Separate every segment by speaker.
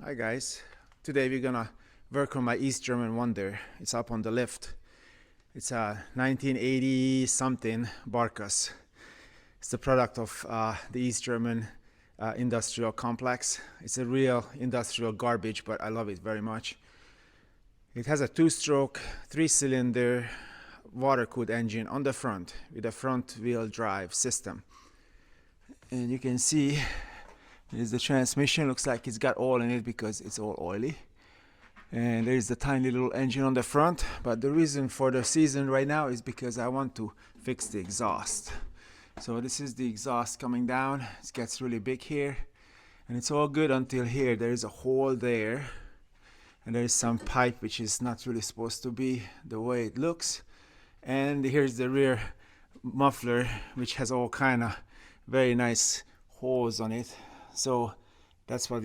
Speaker 1: Hi guys, today we're gonna work on my East German Wonder. It's up on the left. It's a 1980 something Barkas. It's the product of the East German industrial complex. It's a real industrial garbage, but I love it very much. It has a 2-stroke, 3-cylinder water-cooled engine on the front with a front-wheel drive system. And you can see there's the transmission. Looks like it's got oil in it because it's all oily. And there's the tiny little engine on the front. But the reason for the season right now is because I want to fix the exhaust. So this is the exhaust coming down. It gets really big here. And it's all good until here. There is a hole there. And there is some pipe which is not really supposed to be the way it looks. And here's the rear muffler, which has all kind of very nice holes on it. So that's what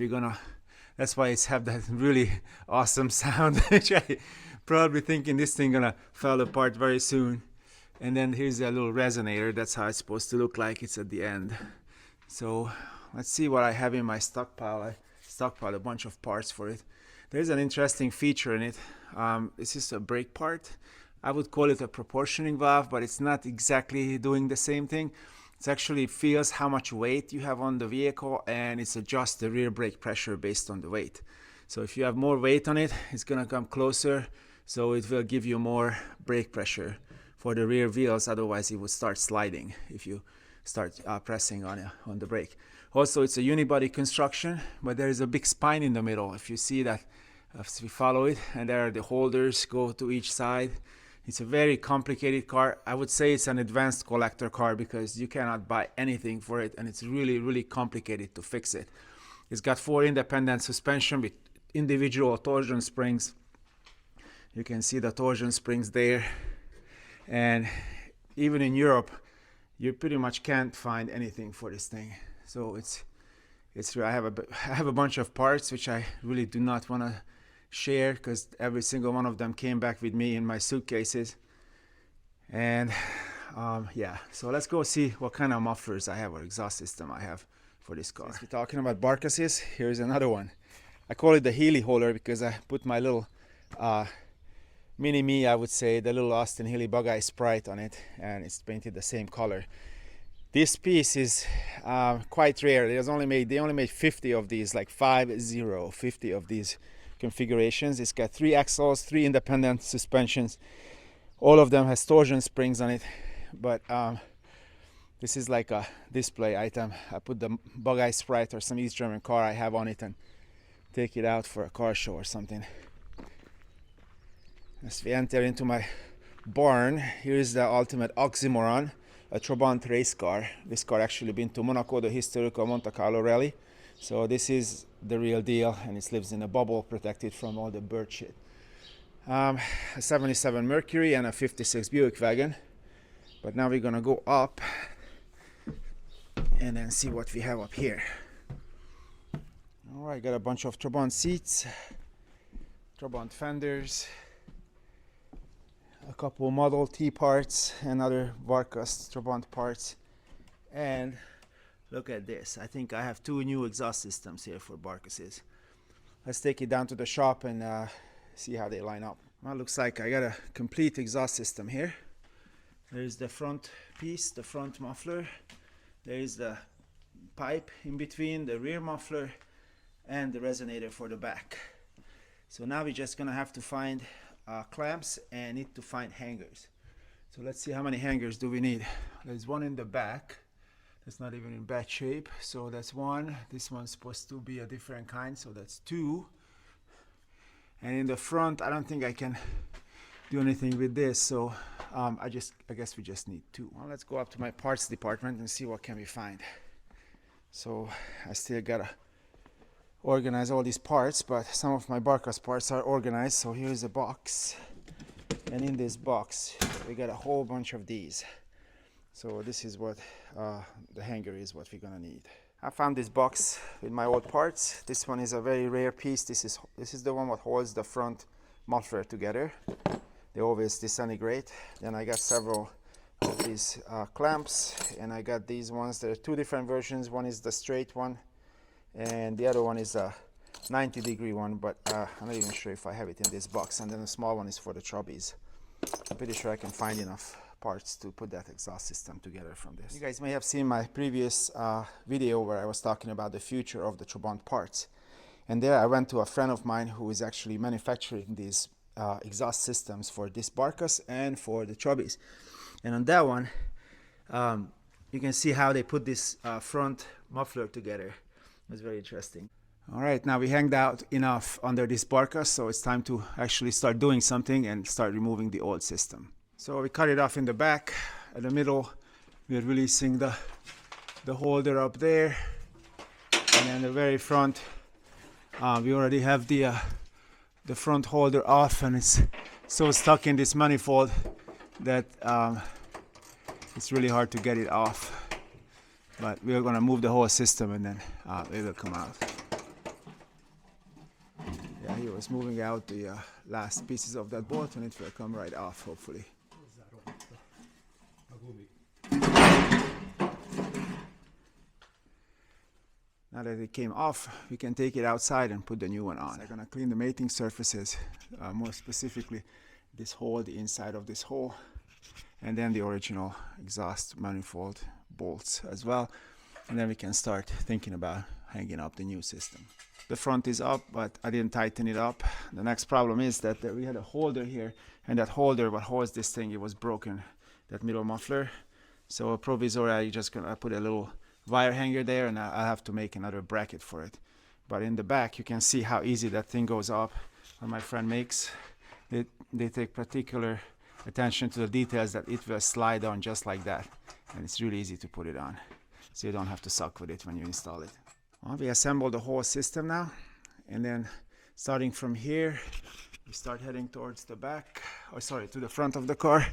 Speaker 1: that's why it's have that really awesome sound, which I probably thinking this thing gonna fall apart very soon. And then here's a little resonator. That's how it's supposed to look like. It's at the end. So let's see what I have in my stockpile. I stockpiled a bunch of parts for it. There's an interesting feature in it. This is a brake part. I would call it a proportioning valve, but it's not exactly doing the same thing. It actually feels how much weight you have on the vehicle, and it's adjusts the rear brake pressure based on the weight. So if you have more weight on it, it's gonna come closer, so it will give you more brake pressure for the rear wheels. Otherwise it would start sliding if you start pressing on the brake. Also, it's a unibody construction, but there is a big spine in the middle. If you see that, if we follow it, and there are the holders go to each side. It's a very complicated car. I would say it's an advanced collector car because you cannot buy anything for it, and it's really, really complicated to fix it. It's got 4 independent suspension with individual torsion springs. You can see the torsion springs there. And even in Europe, you pretty much can't find anything for this thing. So I have a bunch of parts which I really do not want to share because every single one of them came back with me in my suitcases. And yeah, so let's go see what kind of mufflers I have or exhaust system I have for this car. Since we're talking about Barcases, here's another one. I call it the Healy holder because I put my little mini-me, I would say, the little Austin Healy Bug-Eye Sprite on it, and it's painted the same color. This piece is quite rare. They only made 50 of these, like 50 of these configurations. It's got 3 axles, 3 independent suspensions. All of them has torsion springs on it, but this is like a display item. I put the Bug-Eye Sprite or some East German car I have on it and take it out for a car show or something. As we enter into my barn, here's the ultimate oxymoron, a Trabant race car. This car actually been to Monaco, the historical Monte Carlo rally. So this is the real deal, and it lives in a bubble protected from all the bird shit. A 77 Mercury and a 56 Buick wagon. But now we're gonna go up and then see what we have up here. Alright, got a bunch of Trabant seats, Trabant fenders, a couple Model T parts and other Barkas Trabant parts. And look at this. I think I have 2 new exhaust systems here for Barcases. Let's take it down to the shop and see how they line up. Well, looks like I got a complete exhaust system here. There's the front piece, the front muffler. There's the pipe in between, the rear muffler, and the resonator for the back. So now we're just gonna have to find clamps and need to find hangers. So let's see how many hangers do we need. There's one in the back. It's not even in bad shape, so that's 1. This one's supposed to be a different kind, so that's 2. And in the front, I don't think I can do anything with this, so I guess we just need 2. Well, let's go up to my parts department and see what can we find. So I still gotta organize all these parts, but some of my Barkas parts are organized. So here's a box, and in this box we got a whole bunch of these. So this is what the hanger is, what we're gonna need. I found this box with my old parts. This one is a very rare piece. This is the one that holds the front muffler together. They always disintegrate. Then I got several of these clamps, and I got these ones. There are 2 different versions. One is the straight one, and the other one is a 90-degree one, but I'm not even sure if I have it in this box. And then the small one is for the Chubbies. I'm pretty sure I can find enough parts to put that exhaust system together from this. You guys may have seen my previous video where I was talking about the future of the Trabant parts. And there I went to a friend of mine who is actually manufacturing these exhaust systems for this Barkas and for the Chubbies. And on that one, you can see how they put this front muffler together. It's very interesting. All right, now we hanged out enough under this Barkas, so it's time to actually start doing something and start removing the old system. So we cut it off in the back. At the middle, we're releasing the holder up there. And then the very front, we already have the front holder off, and it's so stuck in this manifold that it's really hard to get it off. But we're gonna move the whole system and then it will come out. Yeah, he was moving out the last pieces of that bolt, and it will come right off, hopefully. Now that it came off, we can take it outside and put the new one on. So I'm gonna clean the mating surfaces, more specifically this hole, the inside of this hole, and then the original exhaust manifold bolts as well. And then we can start thinking about hanging up the new system. The front is up, but I didn't tighten it up. The next problem is that we had a holder here, and that holder, what holds this thing, it was broken, that middle muffler. So provisorily, I'm just gonna put a little wire hanger there, and I'll have to make another bracket for it. But in the back, you can see how easy that thing goes up. When my friend makes, they take particular attention to the details that it will slide on just like that. And it's really easy to put it on, so you don't have to suck with it when you install it. Well, we assembled the whole system now, and then starting from here, we start heading towards the back, to the front of the car.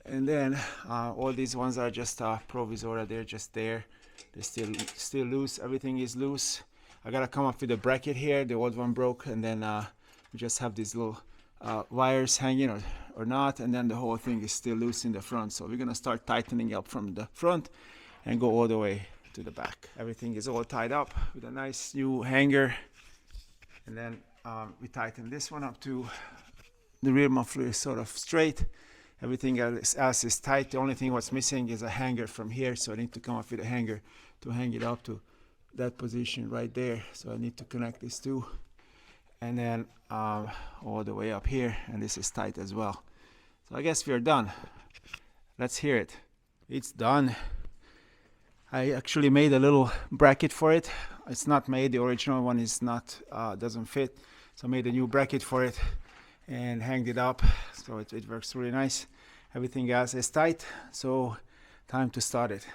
Speaker 1: And then all these ones are just provisory, they're just there. They're still loose, everything is loose. I gotta come up with a bracket here, the old one broke, and then we just have these little wires hanging or not, and then the whole thing is still loose in the front. So we're gonna start tightening up from the front and go all the way to the back. Everything is all tied up with a nice new hanger, and then we tighten this one up to the rear muffler is sort of straight. Everything else is tight. The only thing what's missing is a hanger from here, so I need to come up with a hanger to hang it up to that position right there. So I need to connect these two, and then all the way up here, and this is tight as well. So I guess we're done. Let's hear it. It's done. I actually made a little bracket for it. It's not made, the original one is not, doesn't fit. So I made a new bracket for it and hanged it up, so it works really nice. Everything else is tight, so time to start it.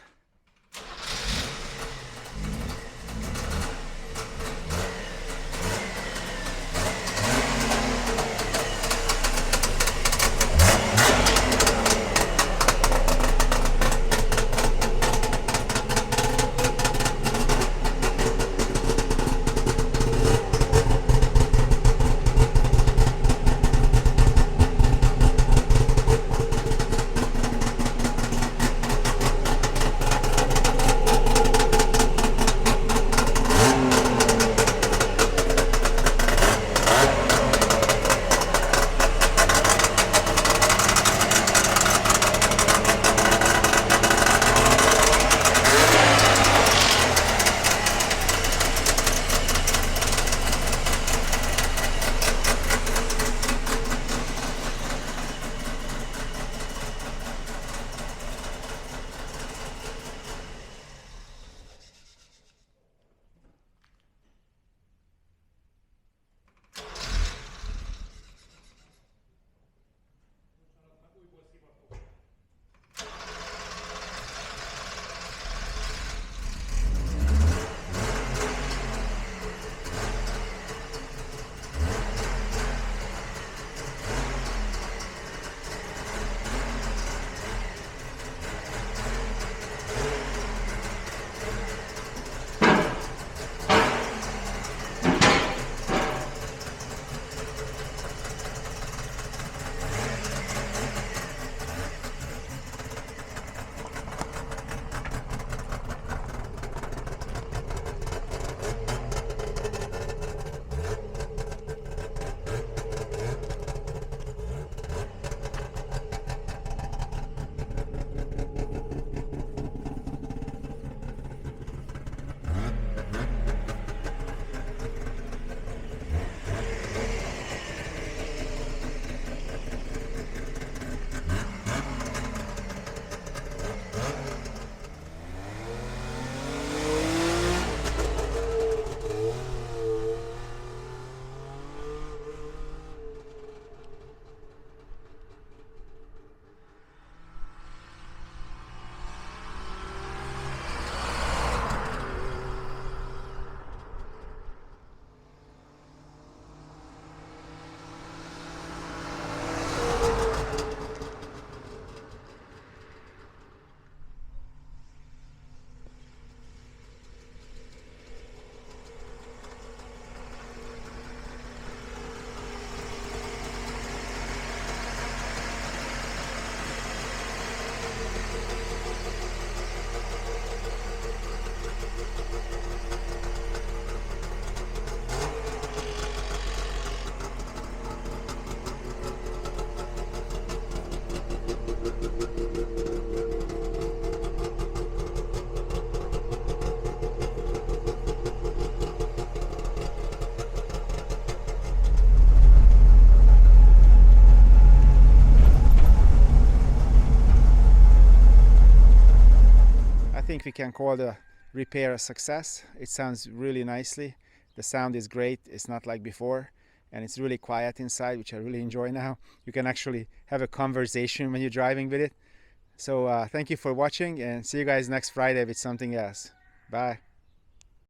Speaker 1: think we can call the repair a success. It sounds really nicely. The sound is great. It's not like before, and it's really quiet inside, which I really enjoy now. You can actually have a conversation when you're driving with it. So thank you for watching, and see you guys next Friday with something else. Bye.